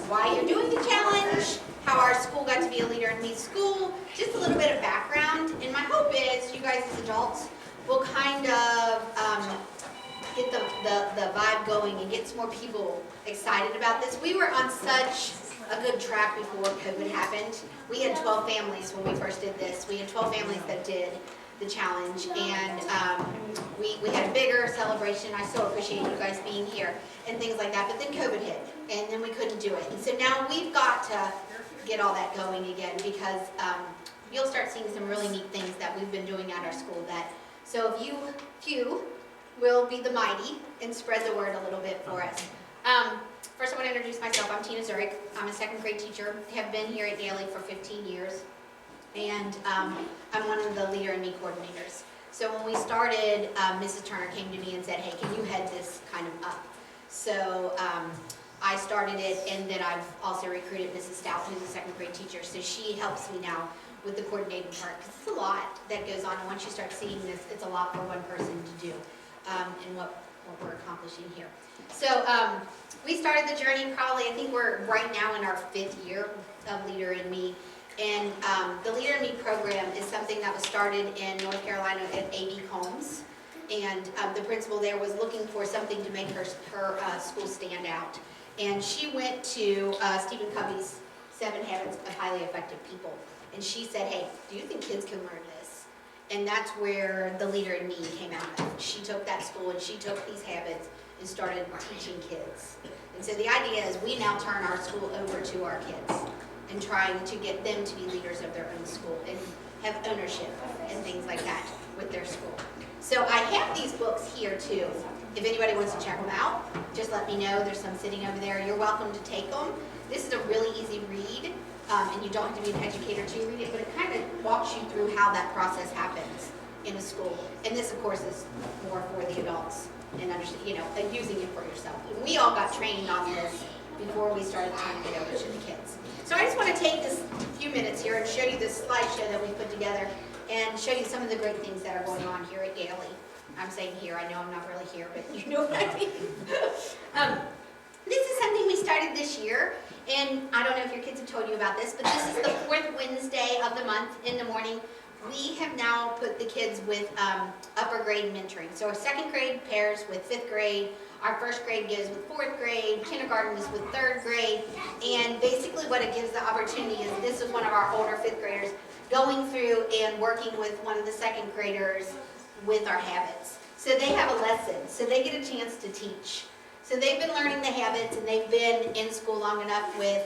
why you're doing the challenge, how our school got to be a Leader in Me school, just a little bit of background. And my hope is you guys as adults will kind of get the vibe going and get some more people excited about this. We were on such a good track before COVID happened. We had 12 families when we first did this. We had 12 families that did the challenge, and we had a bigger celebration. I so appreciate you guys being here and things like that, but then COVID hit, and then we couldn't do it. And so now we've got to get all that going again, because you'll start seeing some really neat things that we've been doing at our school. So if you will be the mighty and spread the word a little bit for us. First I want to introduce myself. I'm Tina Zureick. I'm a second grade teacher. Have been here at Yealey for 15 years. And I'm one of the Leader in Me coordinators. So when we started, Mrs. Turner came to me and said, hey, can you head this kind of up? So I started it, and then I've also recruited Mrs. Stout, who's a second grade teacher. So she helps me now with the coordinating part, because it's a lot that goes on. And once you start seeing this, it's a lot for one person to do, and what we're accomplishing here. So we started the journey probably, I think we're right now in our 5th year of Leader in Me. And the Leader in Me program is something that was started in North Carolina at A.B. Combs. And the principal there was looking for something to make her school stand out. And she went to Stephen Covey's 7 Habits of Highly Effective People. And she said, hey, do you think kids can learn this? And that's where the Leader in Me came out of. She took that school and she took these habits and started teaching kids. And so the idea is we now turn our school over to our kids and trying to get them to be leaders of their own school and have ownership and things like that with their school. So I have these books here too. If anybody wants to check them out, just let me know. There's some sitting over there. You're welcome to take them. This is a really easy read, and you don't have to be an educator to read it, but it kind of walks you through how that process happens in a school. And this, of course, is more for the adults and and using it for yourself. And we all got trained on this before we started turning it over to the kids. So I just want to take this few minutes here and show you this slideshow that we put together and show you some of the great things that are going on here at Yealey. I'm saying here, I know I'm not really here, but you know what I mean. This is something we started this year, and I don't know if your kids have told you about this, but this is the 4th Wednesday of the month in the morning. We have now put the kids with upper grade mentoring. So our 2nd grade pairs with 5th grade, our 1st grade goes with 4th grade, kindergarten is with 3rd grade, and basically what it gives the opportunity is this is one of our older 5th graders going through and working with one of the 2nd graders with our habits. So they have a lesson, so they get a chance to teach. So they've been learning the habits, and they've been in school long enough with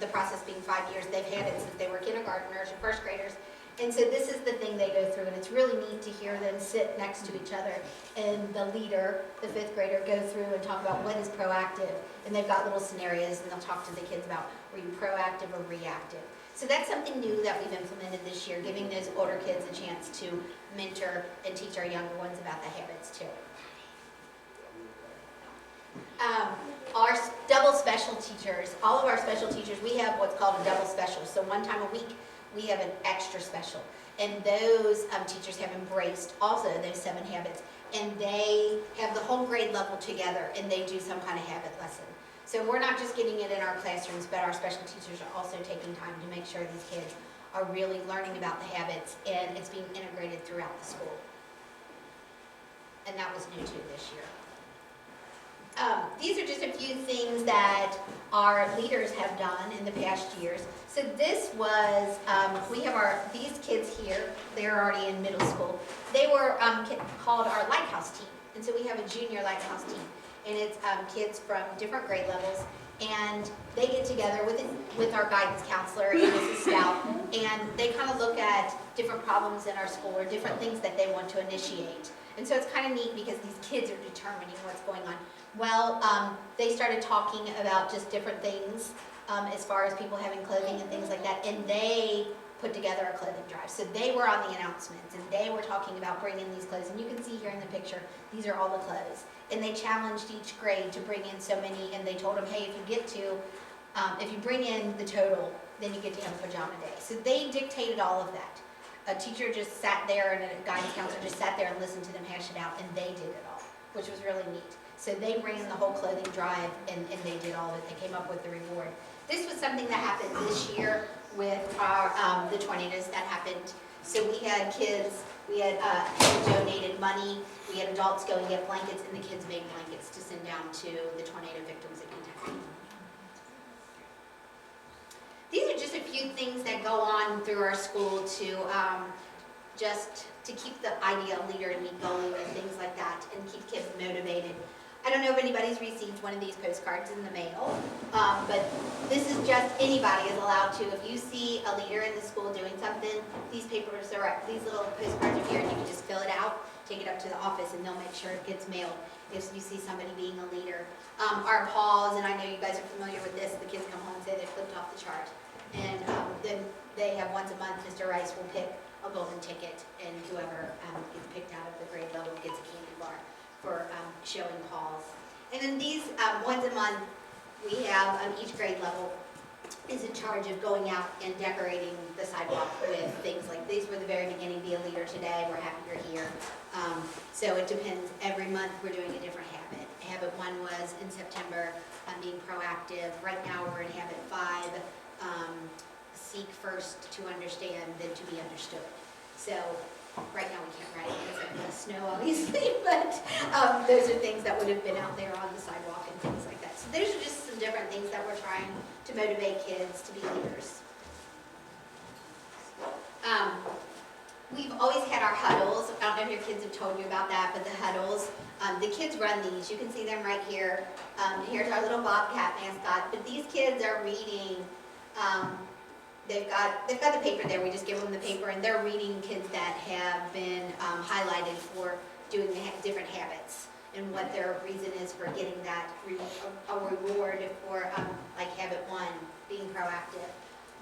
the process being 5 years. They've had it since they were kindergartners or 1st graders. And so this is the thing they go through, and it's really neat to hear them sit next to each other and the leader, the 5th grader, go through and talk about what is proactive. And they've got little scenarios, and they'll talk to the kids about, were you proactive or reactive? So that's something new that we've implemented this year, giving those older kids a chance to mentor and teach our younger ones about the habits too. Our double special teachers, all of our special teachers, we have what's called a double special. So one time a week, we have an extra special. And those teachers have embraced also those 7 habits. And they have the whole grade level together, and they do some kind of habit lesson. So we're not just getting it in our classrooms, but our special teachers are also taking time to make sure these kids are really learning about the habits, and it's being integrated throughout the school. And that was new too this year. These are just a few things that our leaders have done in the past years. So this was, we have these kids here, they're already in middle school. They were called our Lighthouse Team. And so we have a junior Lighthouse Team. And it's kids from different grade levels. And they get together with our guidance counselor and Mrs. Stout. And they kind of look at different problems in our school or different things that they want to initiate. And so it's kind of neat because these kids are determining what's going on. Well, they started talking about just different things as far as people having clothing and things like that, and they put together a clothing drive. So they were on the announcements, and they were talking about bringing these clothes. And you can see here in the picture, these are all the clothes. And they challenged each grade to bring in so many, and they told them, hey, if you bring in the total, then you get to have a pajama day. So they dictated all of that. A teacher just sat there, and a guidance counselor just sat there and listened to them hash it out, and they did it all. which was really neat. So they ran the whole clothing drive and they did all of it. They came up with the reward. This was something that happened this year with our, the tornadoes that happened. So we had kids, we had people donated money, we had adults go and get blankets, and the kids made blankets to send down to the tornado victims in Kentucky. These are just a few things that go on through our school to just to keep the ideal leader in me going and things like that, and keep kids motivated. I don't know if anybody's received one of these postcards in the mail, but this is just anybody is allowed to. If you see a leader in the school doing something, these papers are, these little postcards are here, and you can just fill it out, take it up to the office, and they'll make sure it gets mailed if you see somebody being a leader. Our paws, and I know you guys are familiar with this, the kids come home and say they flipped off the chart. And then they have once a month, Mr. Rice will pick a golden ticket, and whoever gets picked out of the grade level gets a candy bar for showing calls. And then these, once a month, we have each grade level is in charge of going out and decorating the sidewalk with things like these were the very beginning, be a leader today, we're happy you're here. So it depends, every month we're doing a different habit. Habit 1 was in September, being proactive. Right now we're in habit 5, seek first to understand, then to be understood. So right now we can't ride it because of the snow, obviously, but those are things that would have been out there on the sidewalk and things like that. So those are just some different things that we're trying to motivate kids to be leaders. We've always had our huddles. I don't know if your kids have told you about that, but the huddles, the kids run these. You can see them right here. Here's our little Bobcat mascot, but these kids are reading. They've got the paper there. We just give them the paper, and they're reading kids that have been highlighted for doing the different habits and what their reason is for getting that a reward for like habit 1, being proactive.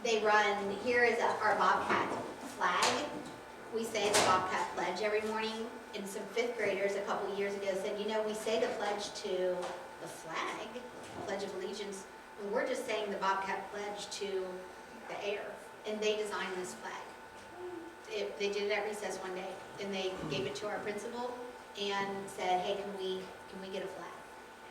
They run. Here is our Bobcat Flag. We say the Bobcat Pledge every morning, and some 5th graders a couple of years ago said, you know, we say the pledge to the flag, Pledge of Allegiance, and we're just saying the Bobcat Pledge to the air, and they designed this flag. They did it at recess one day, and they gave it to our principal and said, hey, can we get a flag?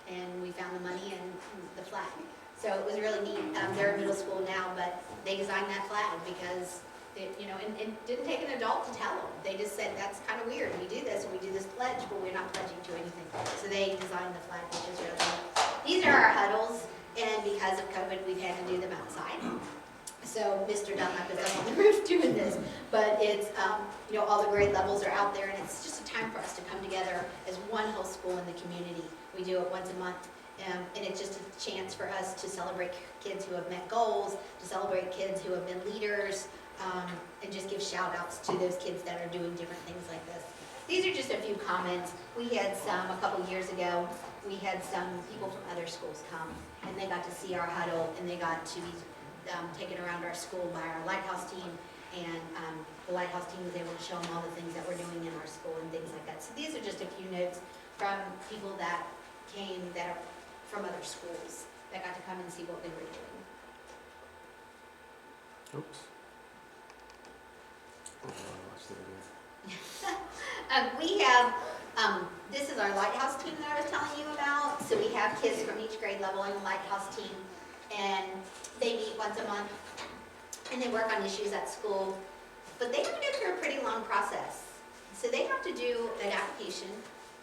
And we found the money and the flag. So it was really neat. They're in middle school now, but they designed that flag because it, you know, and didn't take an adult to tell them. They just said, that's kind of weird. We do this and we do this pledge, but we're not pledging to anything. So they designed the flag, which is really neat. These are our huddles, and because of COVID, we've had to do them outside. So Mr. Dunlap is up on the roof doing this, but it's, you know, all the grade levels are out there, and it's just a time for us to come together as one whole school in the community. We do it once a month, and it's just a chance for us to celebrate kids who have met goals, to celebrate kids who have been leaders, and just give shout outs to those kids that are doing different things like this. These are just a few comments. We had some, a couple years ago, we had some people from other schools come, and they got to see our huddle, and they got to be taken around our school by our Lighthouse Team, and the Lighthouse Team was able to show them all the things that we're doing in our school and things like that. So these are just a few notes from people that came that are from other schools that got to come and see what we were doing. Oops. We have, this is our Lighthouse Team that I was telling you about. So we have kids from each grade level in the Lighthouse Team, and they meet once a month, and they work on issues at school, but they have to go through a pretty long process. So they have to do an application,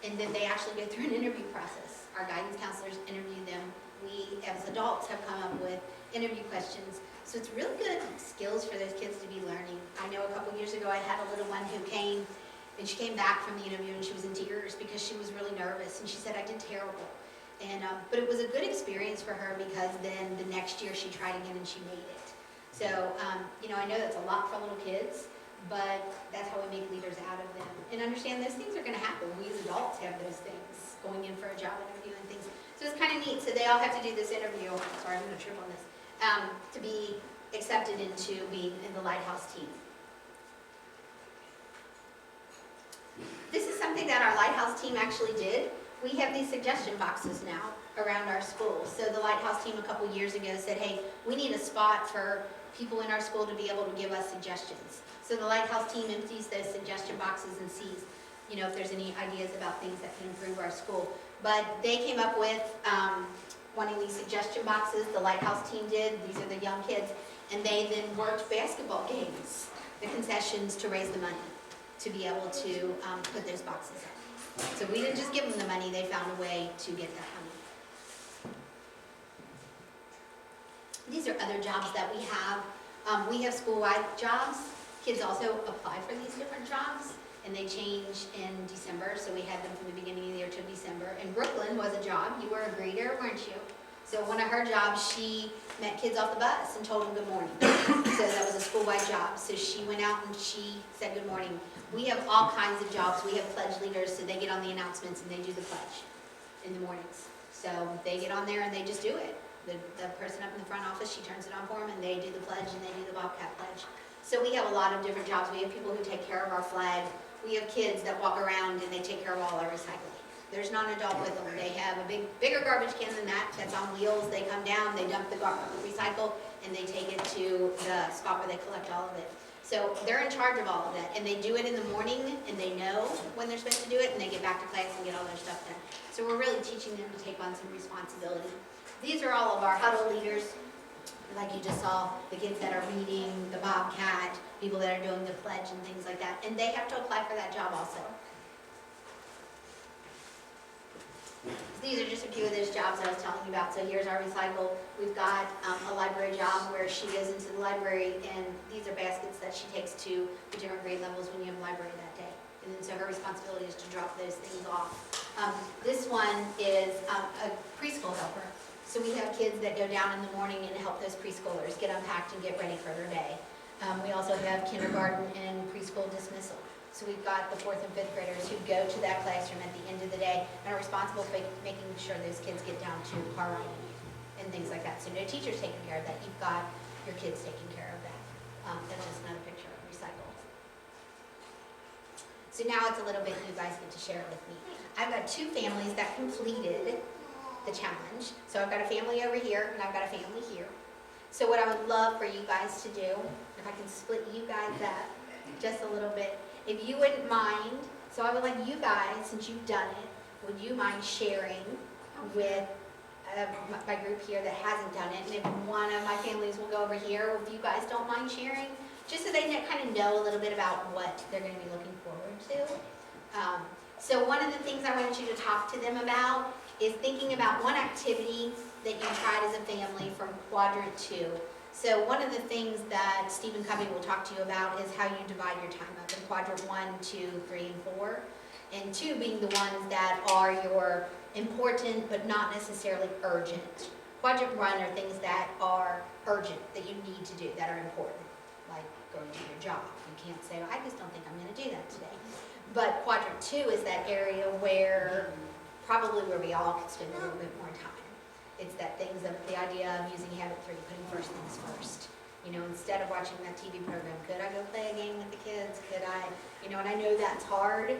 and then they actually go through an interview process. Our guidance counselors interview them. We, as adults, have come up with interview questions. So it's really good skills for those kids to be learning. I know a couple years ago I had a little one who came, and she came back from the interview, and she was in tears because she was really nervous, and she said, I did terrible. And, but it was a good experience for her because then the next year she tried again and she made it. So, you know, I know that's a lot for little kids, but that's how we make leaders out of them. And understand those things are going to happen. We as adults have those things, going in for a job interview and things. So it's kind of neat. So they all have to do this interview. Sorry, I'm going to trip on this. To be accepted into being in the Lighthouse Team. This is something that our Lighthouse Team actually did. We have these suggestion boxes now around our school. So the Lighthouse Team a couple years ago said, hey, we need a spot for people in our school to be able to give us suggestions. So the Lighthouse Team empties those suggestion boxes and sees, you know, if there's any ideas about things that can improve our school. But they came up with wanting these suggestion boxes. The Lighthouse Team did. These are the young kids. And they then worked basketball games, the concessions, to raise the money to be able to put those boxes in. So we didn't just give them the money, they found a way to get that money. These are other jobs that we have. We have school-wide jobs. Kids also apply for these different jobs, and they change in December, so we had them from the beginning of the year to December. And Brooklyn was a job. You were a greeter, weren't you? So one of her jobs, she met kids off the bus and told them good morning. So that was a school-wide job. So she went out and she said good morning. We have all kinds of jobs. We have pledge leaders, so they get on the announcements and they do the pledge in the mornings. So they get on there and they just do it. The person up in the front office, she turns it on for them, and they do the pledge and they do the Bobcat pledge. So we have a lot of different jobs. We have people who take care of our flag. We have kids that walk around and they take care of all our recycling. There's not an adult with them. They have a bigger garbage can than that, that's on wheels. They come down, they dump the recycle, and they take it to the spot where they collect all of it. So they're in charge of all of that, and they do it in the morning, and they know when they're supposed to do it, and they get back to class and get all their stuff done. So we're really teaching them to take on some responsibility. These are all of our huddle leaders, like you just saw, the kids that are reading, the Bobcat, people that are doing the pledge and things like that, and they have to apply for that job also. These are just a few of those jobs I was telling you about. So here's our recycle. We've got a library job where she goes into the library, and these are baskets that she takes to the different grade levels when you have library that day. And then so her responsibility is to drop those things off. This one is a preschool helper. So we have kids that go down in the morning and help those preschoolers get unpacked and get ready for their day. We also have kindergarten and preschool dismissal. So we've got the 4th and 5th graders who go to that classroom at the end of the day and are responsible for making sure those kids get down to car riding and things like that. So no teacher's taking care of that. You've got your kids taking care of that. That's just another picture of recycle. So now it's a little bit you guys get to share with me. I've got 2 families that completed the challenge. So I've got a family over here and I've got a family here. So what I would love for you guys to do, if I can split you guys up just a little bit, if you wouldn't mind, so I would like you guys, since you've done it, would you mind sharing with my group here that hasn't done it? And if one of my families will go over here, if you guys don't mind sharing, just so they kind of know a little bit about what they're going to be looking forward to. So one of the things I want you to talk to them about is thinking about one activity that you tried as a family from quadrant 2. So one of the things that Stephen Covey will talk to you about is how you divide your time up in quadrant 1, 2, 3, and 4. And 2 being the ones that are your important but not necessarily urgent. Quadrant 1 are things that are urgent, that you need to do, that are important, like going to your job. You can't say, I just don't think I'm going to do that today. But quadrant 2 is that area where probably where we all could spend a little bit more time. It's that things of the idea of using habit 3, putting first things first. You know, instead of watching that TV program, could I go play a game with the kids? Could I, you know, and I know that's hard.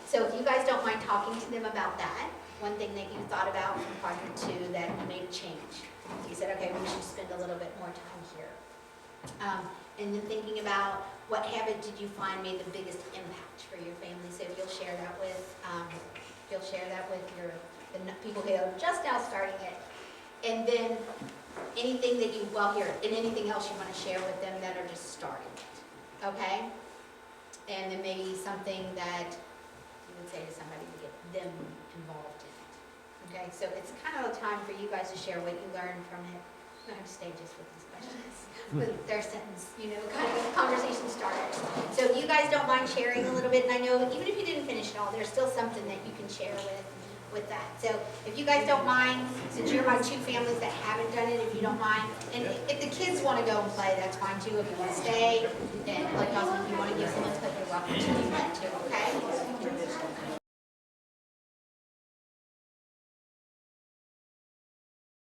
So if you guys don't mind talking to them about that, one thing that you thought about from quadrant 2 that you made a change. You said, okay, we should spend a little bit more time here. And then thinking about what habit did you find made the biggest impact for your family? So if you'll share that with, the people who are just now starting it. And then anything that you, and anything else you want to share with them that are just starting it, okay? And then maybe something that you would say to somebody to get them involved in it, okay? So it's kind of a time for you guys to share what you learned from it. I don't have stages with these questions, but their sentence, you know, kind of conversation starters. So if you guys don't mind sharing a little bit, and I know even if you didn't finish it all, there's still something that you can share with that. So if you guys don't mind, since you're my 2 families that haven't done it, if you don't mind, and if the kids want to go and play, that's fine too. If you want to stay, and like I